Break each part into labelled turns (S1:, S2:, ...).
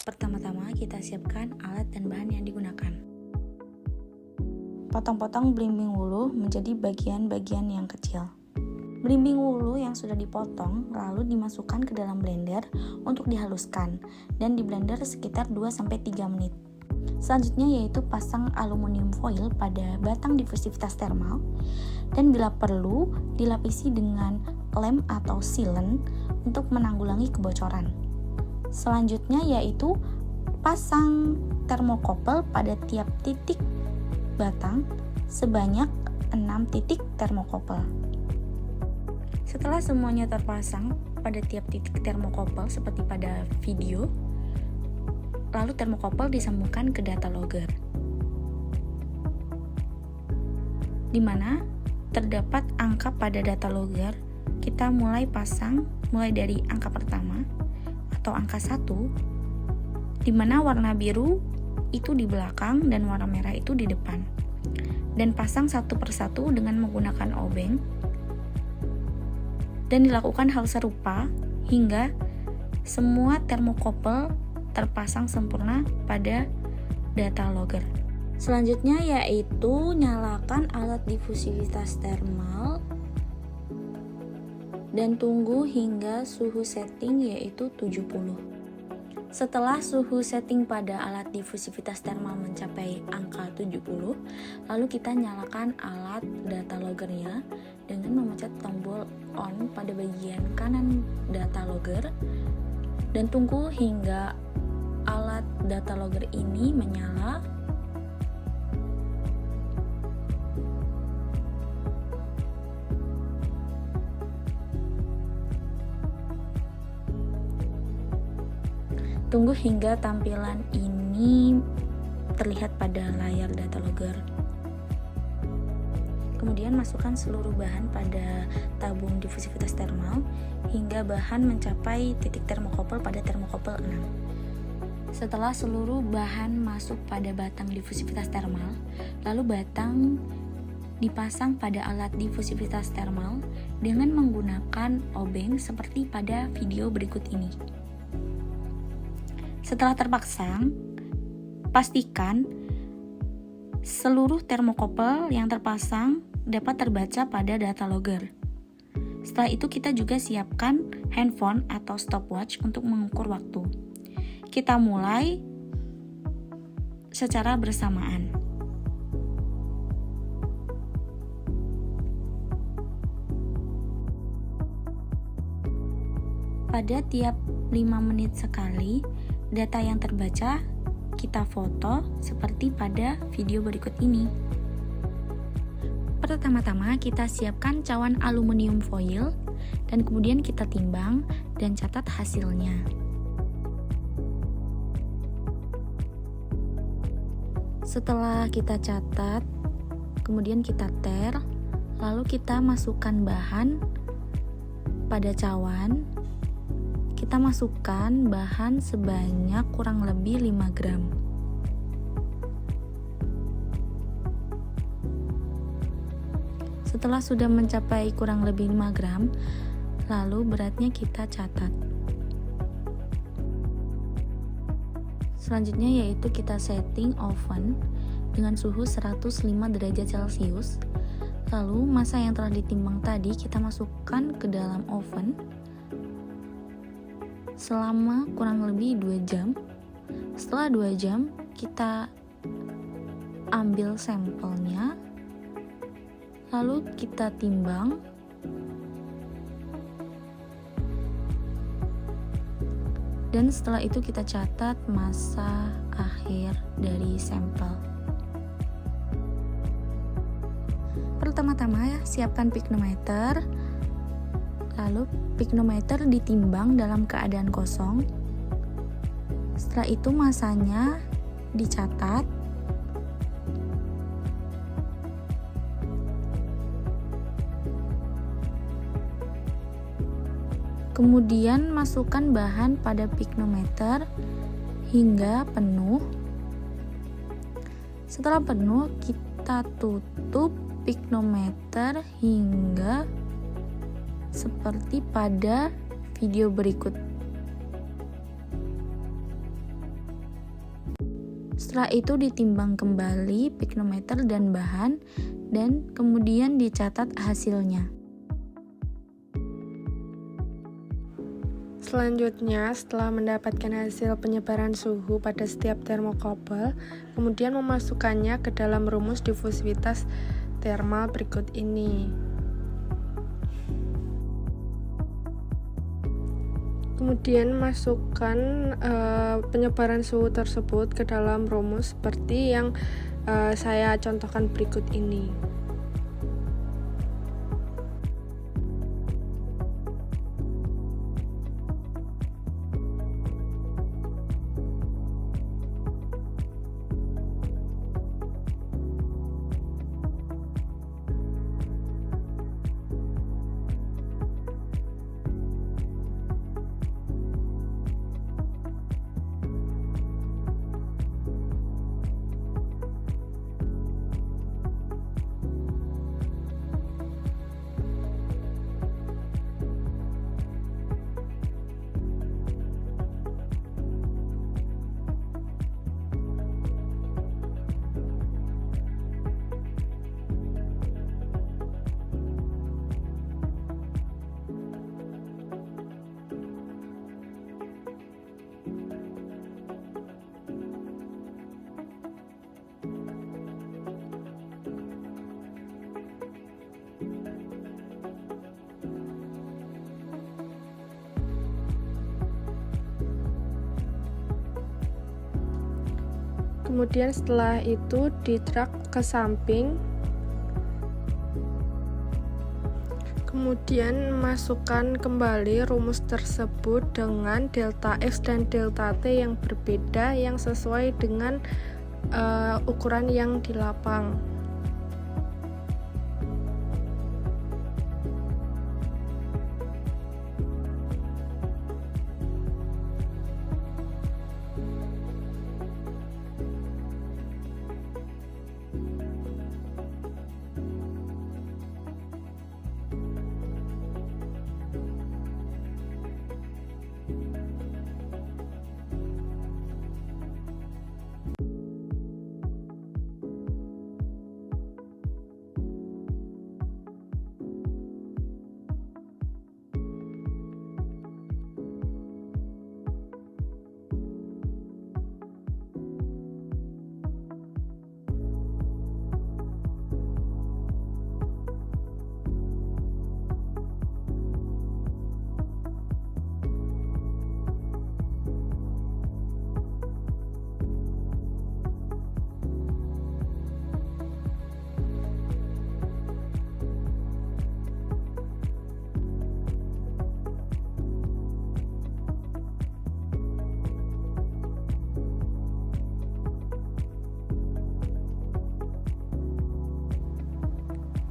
S1: Pertama-tama kita siapkan alat dan bahan yang digunakan. Potong-potong belimbing wuluh menjadi bagian-bagian yang kecil. Belimbing wuluh yang sudah dipotong lalu dimasukkan ke dalam blender untuk dihaluskan dan di blender sekitar 2-3 menit. Selanjutnya yaitu pasang aluminium foil pada batang difusivitas thermal dan bila perlu dilapisi dengan lem atau sealant untuk menanggulangi kebocoran. Selanjutnya yaitu pasang termokopel pada tiap titik batang sebanyak 6 titik termokopel. Setelah semuanya terpasang pada tiap titik termokopel seperti pada video, lalu termokopel disambungkan ke data logger, di mana terdapat angka pada data logger. Kita mulai pasang mulai dari angka pertama atau angka 1, di mana warna biru itu di belakang dan warna merah itu di depan, dan pasang satu persatu dengan menggunakan obeng, dan dilakukan hal serupa hingga semua termokopel terpasang sempurna pada data logger. Selanjutnya yaitu nyalakan alat difusivitas thermal dan tunggu hingga suhu setting yaitu 70. Setelah suhu setting pada alat difusivitas thermal mencapai angka 70, lalu kita nyalakan alat data loggernya dengan memencet tombol on pada bagian kanan data logger dan tunggu hingga alat data logger ini menyala. Tunggu hingga tampilan ini terlihat pada layar data logger. Kemudian masukkan seluruh bahan pada tabung difusivitas thermal hingga bahan mencapai titik termokopel pada termokopel 6. Setelah seluruh bahan masuk pada batang difusivitas thermal, lalu batang dipasang pada alat difusivitas thermal dengan menggunakan obeng seperti pada video berikut ini. Setelah terpasang, pastikan seluruh termokopel yang terpasang dapat terbaca pada data logger. Setelah itu kita juga siapkan handphone atau stopwatch untuk mengukur waktu. Kita mulai secara bersamaan. Pada tiap 5 menit sekali, data yang terbaca kita foto seperti pada video berikut ini. Pertama-tama kita siapkan cawan aluminium foil dan kemudian kita timbang dan catat hasilnya. Setelah kita catat, kemudian kita ter, lalu kita masukkan bahan pada cawan. Kita masukkan bahan sebanyak kurang lebih 5 gram. Setelah sudah mencapai kurang lebih 5 gram, lalu beratnya kita catat. Selanjutnya yaitu kita setting oven dengan suhu 105 derajat Celcius. Lalu massa yang telah ditimbang tadi kita masukkan ke dalam oven selama kurang lebih 2 jam. Setelah 2 jam kita ambil sampelnya, lalu kita timbang, dan setelah itu kita catat massa akhir dari sampel. Pertama-tama siapkan piknometer, lalu piknometer ditimbang dalam keadaan kosong. Setelah itu massanya dicatat. Kemudian masukkan bahan pada piknometer hingga penuh. Setelah penuh, kita tutup piknometer hingga seperti pada video berikut. Setelah itu ditimbang kembali piknometer dan bahan, dan kemudian dicatat hasilnya.
S2: Selanjutnya, setelah mendapatkan hasil penyebaran suhu pada setiap termokouple, kemudian memasukkannya ke dalam rumus difusivitas termal berikut ini. Kemudian masukkan penyebaran suhu tersebut ke dalam rumus seperti yang saya contohkan berikut ini. Kemudian setelah itu di-drag ke samping. Kemudian masukkan kembali rumus tersebut dengan delta X dan delta T yang berbeda yang sesuai dengan ukuran yang di lapang.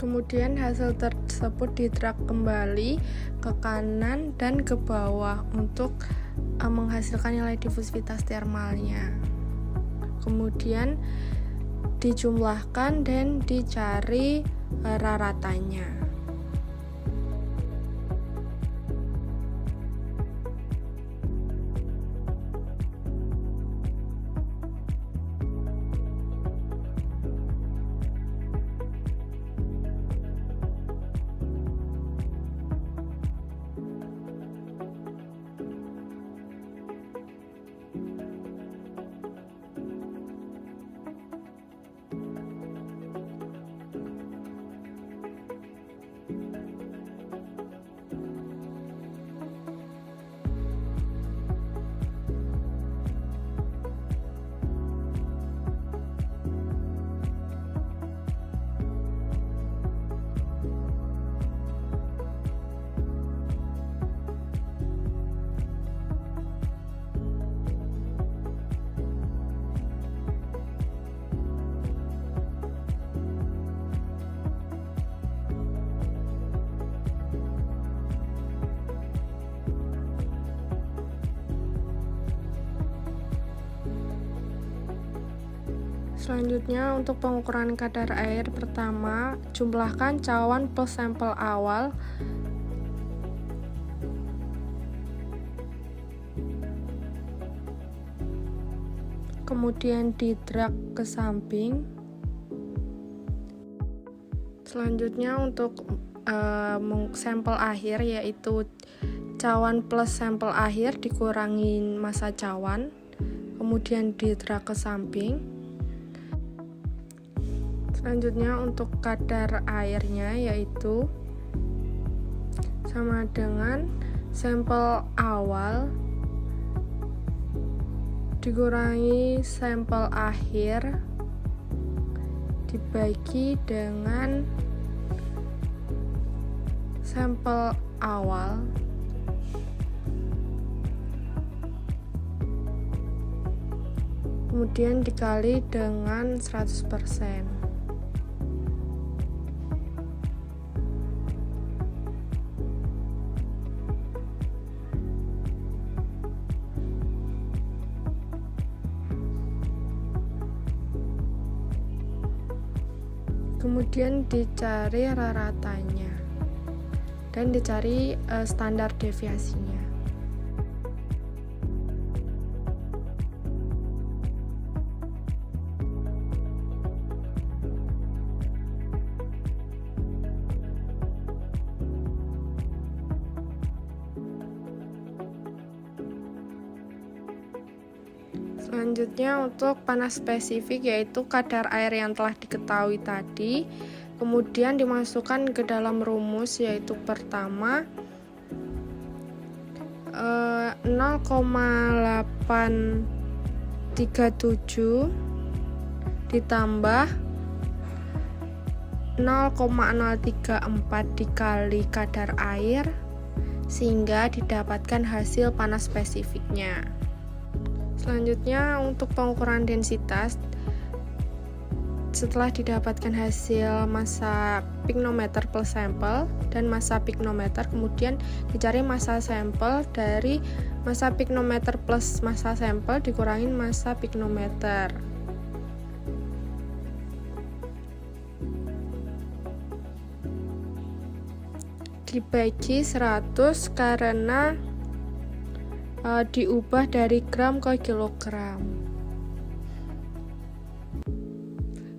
S2: Kemudian hasil tersebut di-drag kembali ke kanan dan ke bawah untuk menghasilkan nilai difusivitas termalnya. Kemudian dijumlahkan dan dicari raratannya. Selanjutnya untuk pengukuran kadar air, pertama jumlahkan cawan plus sampel awal. kemudian di drag ke samping. Selanjutnya untuk sampel akhir, yaitu cawan plus sampel akhir dikurangi massa cawan, kemudian di drag ke samping. Selanjutnya untuk kadar airnya, yaitu sama dengan sampel awal dikurangi sampel akhir dibagi dengan sampel awal kemudian dikali dengan 100%. Kemudian dicari raratanya dan dicari standar deviasinya. Selanjutnya untuk panas spesifik, yaitu kadar air yang telah diketahui tadi kemudian dimasukkan ke dalam rumus, yaitu pertama 0,837 ditambah 0,034 dikali kadar air sehingga didapatkan hasil panas spesifiknya. Selanjutnya untuk pengukuran densitas, setelah didapatkan hasil massa piknometer plus sampel dan massa piknometer, kemudian dicari massa sampel dari massa piknometer plus massa sampel dikurangin massa piknometer. Dibagi 100 karena diubah dari gram ke kilogram.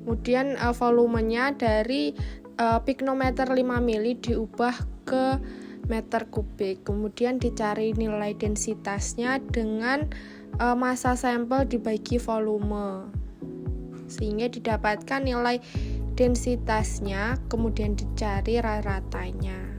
S2: Kemudian volumenya dari piknometer 5 mili diubah ke meter kubik. Kemudian dicari nilai densitasnya dengan massa sampel dibagi volume, sehingga didapatkan nilai densitasnya, kemudian dicari raratanya.